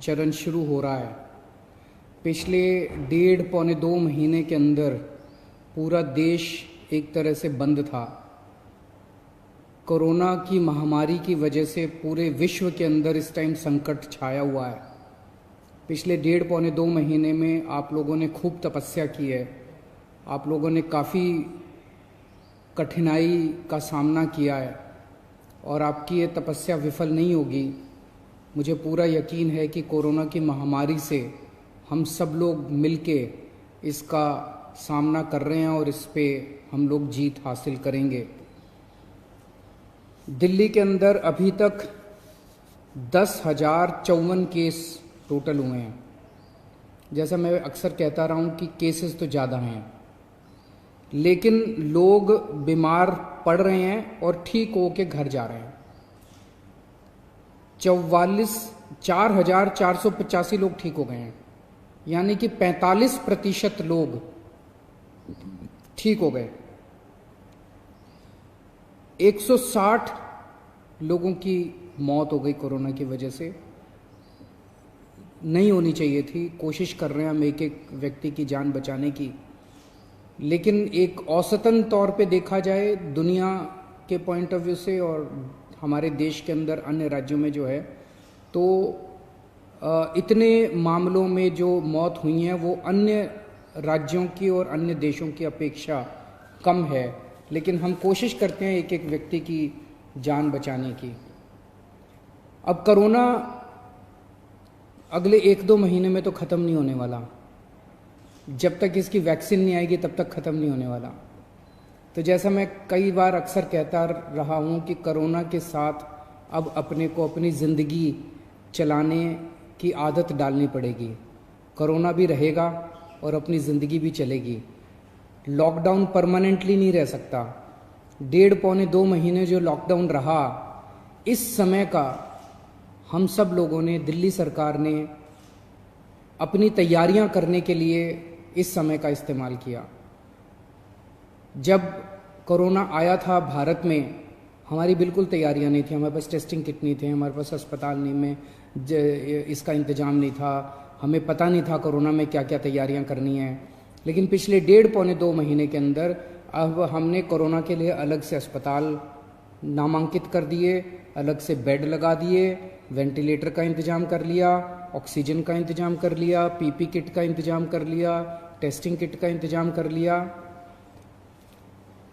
चरण शुरू हो रहा है। पिछले 1.5-2 महीने के अंदर पूरा देश एक तरह से बंद था। कोरोना की महामारी की वजह से पूरे विश्व के अंदर इस टाइम संकट छाया हुआ है। पिछले 1.5-2 महीने में आप लोगों ने खूब तपस्या की है। आप लोगों ने काफ़ी कठिनाई का सामना किया है और आपकी ये तपस्या विफल नहीं होगी। मुझे पूरा यकीन है कि कोरोना की महामारी से हम सब लोग मिलके इसका सामना कर रहे हैं और इस पे हम लोग जीत हासिल करेंगे। दिल्ली के अंदर अभी तक 10,054 केस टोटल हुए हैं। जैसा मैं अक्सर कहता रहा हूँ कि केसेस तो ज़्यादा हैं, लेकिन लोग बीमार पड़ रहे हैं और ठीक होके घर जा रहे हैं। 4,485 लोग ठीक हो गए हैं, यानी कि 45% लोग ठीक हो गए। 160 लोगों की मौत हो गई कोरोना की वजह से। नहीं होनी चाहिए थी। कोशिश कर रहे हैं हम एक एक व्यक्ति की जान बचाने की, लेकिन एक औसतन तौर पे देखा जाए दुनिया के पॉइंट ऑफ व्यू से और हमारे देश के अंदर अन्य राज्यों में जो है, तो इतने मामलों में जो मौत हुई हैं वो अन्य राज्यों की और अन्य देशों की अपेक्षा कम है। लेकिन हम कोशिश करते हैं एक एक व्यक्ति की जान बचाने की। अब कोरोना अगले 1-2 महीने में तो ख़त्म नहीं होने वाला। जब तक इसकी वैक्सीन नहीं आएगी तब तक ख़त्म नहीं होने वाला। तो जैसा मैं कई बार अक्सर कहता रहा हूँ कि कोरोना के साथ अब अपने को अपनी ज़िंदगी चलाने की आदत डालनी पड़ेगी। कोरोना भी रहेगा और अपनी ज़िंदगी भी चलेगी। लॉकडाउन परमानेंटली नहीं रह सकता। 1.5-2 महीने जो लॉकडाउन रहा, इस समय का हम सब लोगों ने, दिल्ली सरकार ने अपनी तैयारियां करने के लिए इस समय का इस्तेमाल किया। जब कोरोना आया था भारत में, हमारी बिल्कुल तैयारियां नहीं थी। हमारे पास टेस्टिंग किट नहीं थे, हमारे पास अस्पताल नहीं में इसका इंतजाम नहीं था। हमें पता नहीं था कोरोना में क्या क्या तैयारियां करनी है। लेकिन पिछले 1.5-2 महीने के अंदर अब हमने कोरोना के लिए अलग से अस्पताल नामांकित कर दिए, अलग से बेड लगा दिए, वेंटिलेटर का इंतजाम कर लिया, ऑक्सीजन का इंतजाम कर लिया, पीपी किट का इंतजाम कर लिया, टेस्टिंग किट का इंतजाम कर लिया।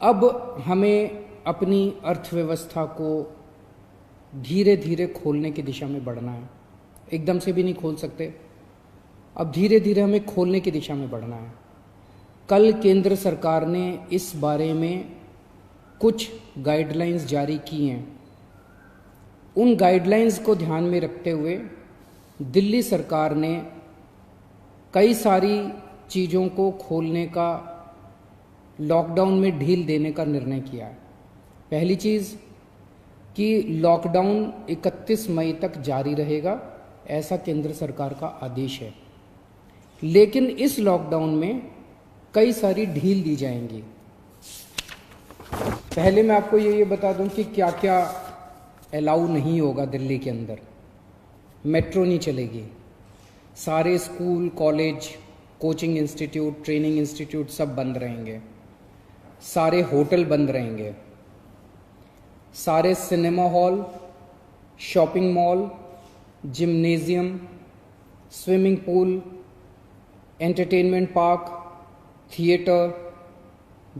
अब हमें अपनी अर्थव्यवस्था को धीरे धीरे खोलने की दिशा में बढ़ना है। एकदम से भी नहीं खोल सकते। अब धीरे धीरे हमें खोलने की दिशा में बढ़ना है। कल केंद्र सरकार ने इस बारे में कुछ गाइडलाइंस जारी की हैं। उन गाइडलाइंस को ध्यान में रखते हुए दिल्ली सरकार ने कई सारी चीज़ों को खोलने का, लॉकडाउन में ढील देने का निर्णय किया है। पहली चीज़ कि लॉकडाउन 31 मई तक जारी रहेगा, ऐसा केंद्र सरकार का आदेश है। लेकिन इस लॉकडाउन में कई सारी ढील दी जाएंगी। पहले मैं आपको ये बता दूं कि क्या क्या अलाउ नहीं होगा दिल्ली के अंदर। मेट्रो नहीं चलेगी, सारे school, college, coaching institute, training institute सब बंद रहेंगे, सारे होटल बंद रहेंगे, सारे cinema hall, shopping mall, gymnasium, swimming pool, entertainment park, theatre,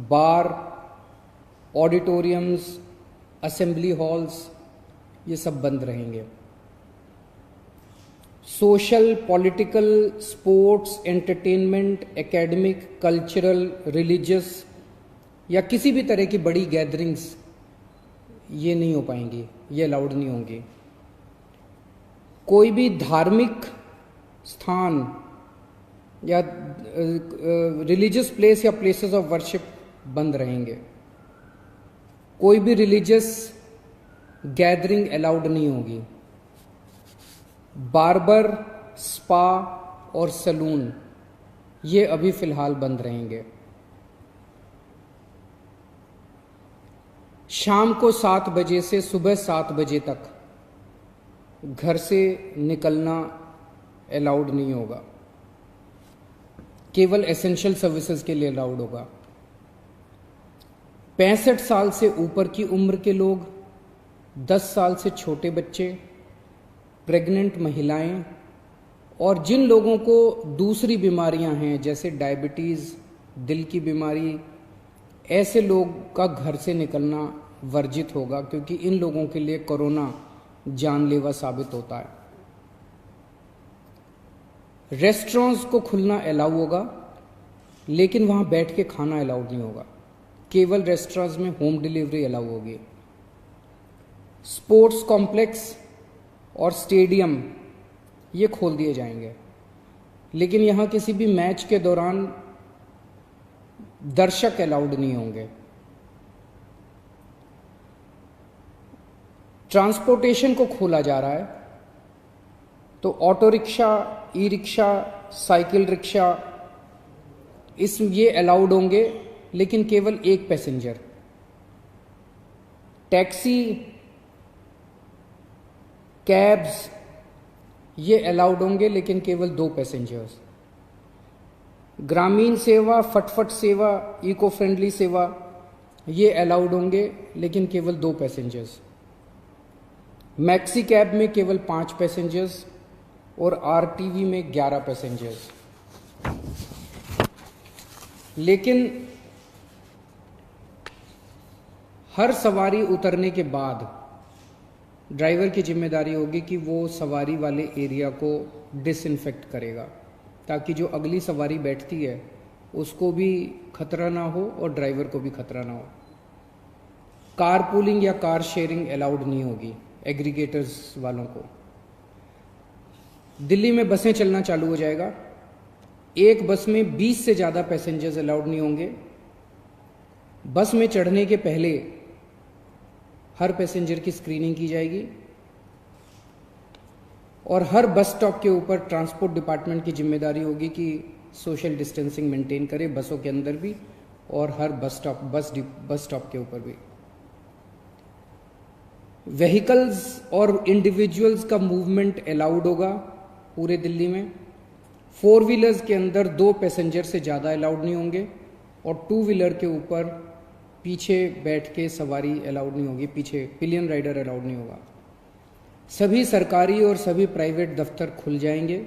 bar, auditoriums, assembly halls, ये सब बंद रहेंगे। Social, political, sports, entertainment, academic, cultural, religious या किसी भी तरह की बड़ी गैदरिंग्स ये नहीं हो पाएंगी, ये अलाउड नहीं होंगी। कोई भी धार्मिक स्थान या रिलीजियस प्लेस या प्लेसेस ऑफ वर्शिप बंद रहेंगे। कोई भी रिलीजियस गैदरिंग अलाउड नहीं होगी। बार्बर, स्पा और सैलून ये अभी फिलहाल बंद रहेंगे। शाम को 7 बजे से सुबह 7 बजे तक घर से निकलना अलाउड नहीं होगा, केवल एसेंशियल सर्विसेज के लिए अलाउड होगा। 65 साल से ऊपर की उम्र के लोग, 10 साल से छोटे बच्चे, प्रेग्नेंट महिलाएं और जिन लोगों को दूसरी बीमारियां हैं जैसे डायबिटीज़, दिल की बीमारी, ऐसे लोग का घर से निकलना वर्जित होगा, क्योंकि इन लोगों के लिए कोरोना जानलेवा साबित होता है। रेस्टोरेंट्स को खुलना अलाउ होगा, लेकिन वहां बैठ के खाना अलाउड नहीं होगा, केवल रेस्टोरेंट्स में होम डिलीवरी अलाउ होगी। स्पोर्ट्स कॉम्प्लेक्स और स्टेडियम ये खोल दिए जाएंगे, लेकिन यहां किसी भी मैच के दौरान दर्शक अलाउड नहीं होंगे। ट्रांसपोर्टेशन को खोला जा रहा है, तो auto rickshaw, e rickshaw, cycle rickshaw ये अलाउड होंगे, लेकिन केवल एक पैसेंजर। टैक्सी, कैब्स ये अलाउड होंगे, लेकिन केवल 2 पैसेंजर्स। ग्रामीण सेवा, फटफट सेवा, इको फ्रेंडली सेवा ये अलाउड होंगे, लेकिन केवल 2 पैसेंजर्स। मैक्सी कैब में केवल 5 पैसेंजर्स और आरटीवी में 11 पैसेंजर्स। लेकिन हर सवारी उतरने के बाद ड्राइवर की जिम्मेदारी होगी कि वो सवारी वाले एरिया को डिसइंफेक्ट करेगा, ताकि जो अगली सवारी बैठती है उसको भी खतरा ना हो और ड्राइवर को भी खतरा ना हो। कार पूलिंग या कार शेयरिंग अलाउड नहीं होगी एग्रीगेटर्स वालों को। दिल्ली में बसें चलना चालू हो जाएगा, एक बस में 20 से ज़्यादा पैसेंजर्स अलाउड नहीं होंगे। बस में चढ़ने के पहले हर पैसेंजर की स्क्रीनिंग की जाएगी और हर बस स्टॉप के ऊपर ट्रांसपोर्ट डिपार्टमेंट की जिम्मेदारी होगी कि सोशल डिस्टेंसिंग मेंटेन करे, बसों के अंदर भी और हर बस स्टॉप के ऊपर भी। व्हीकल्स और इंडिविजुअल्स का मूवमेंट अलाउड होगा पूरे दिल्ली में। 4 व्हीलर्स के अंदर 2 पैसेंजर से ज़्यादा अलाउड नहीं होंगे और 2 व्हीलर के ऊपर पीछे बैठ के सवारी अलाउड नहीं होगी, पीछे पिलियन राइडर अलाउड नहीं होगा। सभी सरकारी और सभी प्राइवेट दफ्तर खुल जाएंगे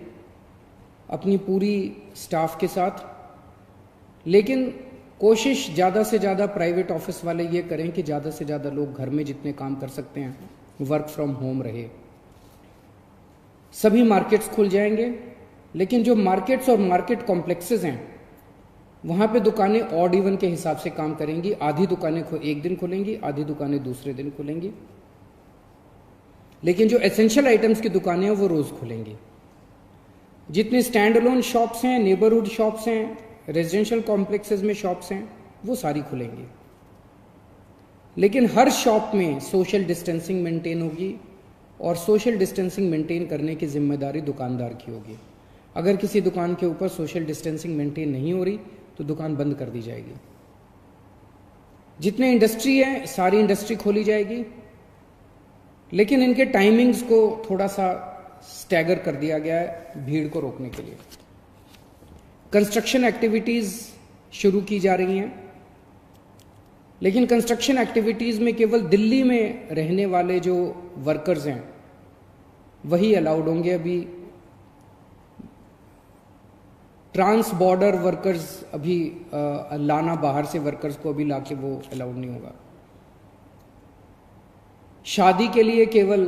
अपनी पूरी स्टाफ के साथ, लेकिन कोशिश ज़्यादा से ज़्यादा प्राइवेट ऑफिस वाले ये करें कि ज़्यादा से ज़्यादा लोग घर में जितने काम कर सकते हैं वर्क फ्रॉम होम रहे। सभी मार्केट्स खुल जाएंगे, लेकिन जो मार्केट्स और मार्केट कॉम्प्लेक्सेस हैं वहाँ पे दुकानें ऑड इवन के हिसाब से काम करेंगी। आधी दुकानें एक दिन खुलेंगी, आधी दुकानें दूसरे दिन खुलेंगी, लेकिन जो एसेंशियल आइटम्स की दुकानें हैं वो रोज खुलेंगी। जितने स्टैंड अलोन शॉप्स हैं, नेबरहुड शॉप्स हैं, रेजिडेंशियल कॉम्प्लेक्सेस में शॉप्स हैं, वो सारी खुलेंगी, लेकिन हर शॉप में सोशल डिस्टेंसिंग मेंटेन होगी और सोशल डिस्टेंसिंग मेंटेन करने की जिम्मेदारी दुकानदार की होगी। अगर किसी दुकान के ऊपर सोशल डिस्टेंसिंग मेंटेन नहीं हो रही तो दुकान बंद कर दी जाएगी। जितने इंडस्ट्री है सारी इंडस्ट्री खोली जाएगी, लेकिन इनके टाइमिंग्स को थोड़ा सा स्टैगर कर दिया गया है भीड़ को रोकने के लिए। कंस्ट्रक्शन एक्टिविटीज शुरू की जा रही हैं, लेकिन कंस्ट्रक्शन एक्टिविटीज में केवल दिल्ली में रहने वाले जो वर्कर्स हैं वही अलाउड होंगे। अभी ट्रांस बॉर्डर वर्कर्स अभी लाना, बाहर से वर्कर्स को अभी लाके वो अलाउड नहीं होगा। शादी के लिए केवल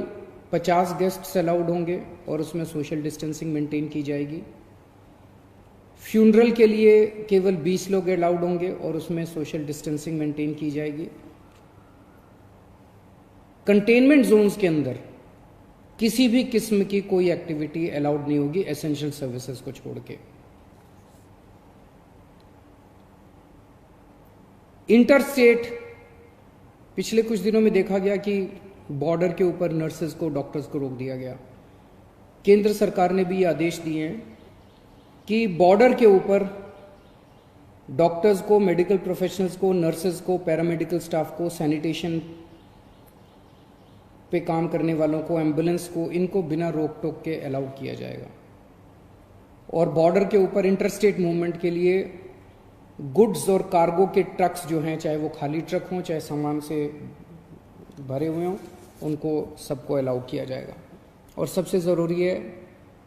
50 गेस्ट्स अलाउड होंगे और उसमें सोशल डिस्टेंसिंग मेंटेन की जाएगी। फ्यूनरल के लिए केवल 20 लोग अलाउड होंगे और उसमें सोशल डिस्टेंसिंग मेंटेन की जाएगी। कंटेनमेंट जोन्स के अंदर किसी भी किस्म की कोई एक्टिविटी अलाउड नहीं होगी एसेंशियल सर्विसेज को छोड़ के। इंटरस्टेट पिछले कुछ दिनों में देखा गया कि बॉर्डर के ऊपर नर्सेज को, डॉक्टर्स को रोक दिया गया। केंद्र सरकार ने भी ये आदेश दिए हैं कि बॉर्डर के ऊपर डॉक्टर्स को, मेडिकल प्रोफेशनल्स को, नर्सेज को, पैरामेडिकल स्टाफ को, सैनिटेशन पे काम करने वालों को, एम्बुलेंस को, इनको बिना रोक टोक के अलाउ किया जाएगा। और बॉर्डर के ऊपर इंटरस्टेट मूवमेंट के लिए गुड्स और कार्गो के ट्रक्स जो हैं, चाहे वो खाली ट्रक हों चाहे सामान से भरे हुए हों, उनको सबको अलाउ किया जाएगा। और सबसे ज़रूरी है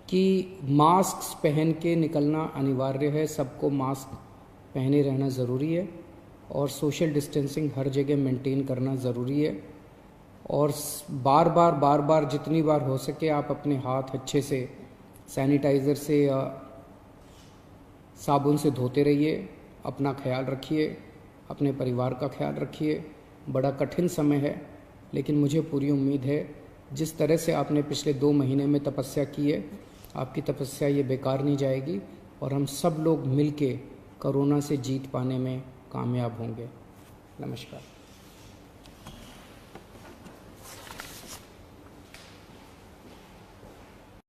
कि मास्क पहन के निकलना अनिवार्य है, सबको मास्क पहने रहना ज़रूरी है और सोशल डिस्टेंसिंग हर जगह मेंटेन करना ज़रूरी है। और बार बार जितनी बार हो सके आप अपने हाथ अच्छे से सैनिटाइज़र से या साबुन से धोते रहिए। अपना ख्याल रखिए, अपने परिवार का ख्याल रखिए। बड़ा कठिन समय है, लेकिन मुझे पूरी उम्मीद है जिस तरह से आपने पिछले 2 महीने में तपस्या की है, आपकी तपस्या ये बेकार नहीं जाएगी और हम सब लोग मिलके कोरोना से जीत पाने में कामयाब होंगे। नमस्कार।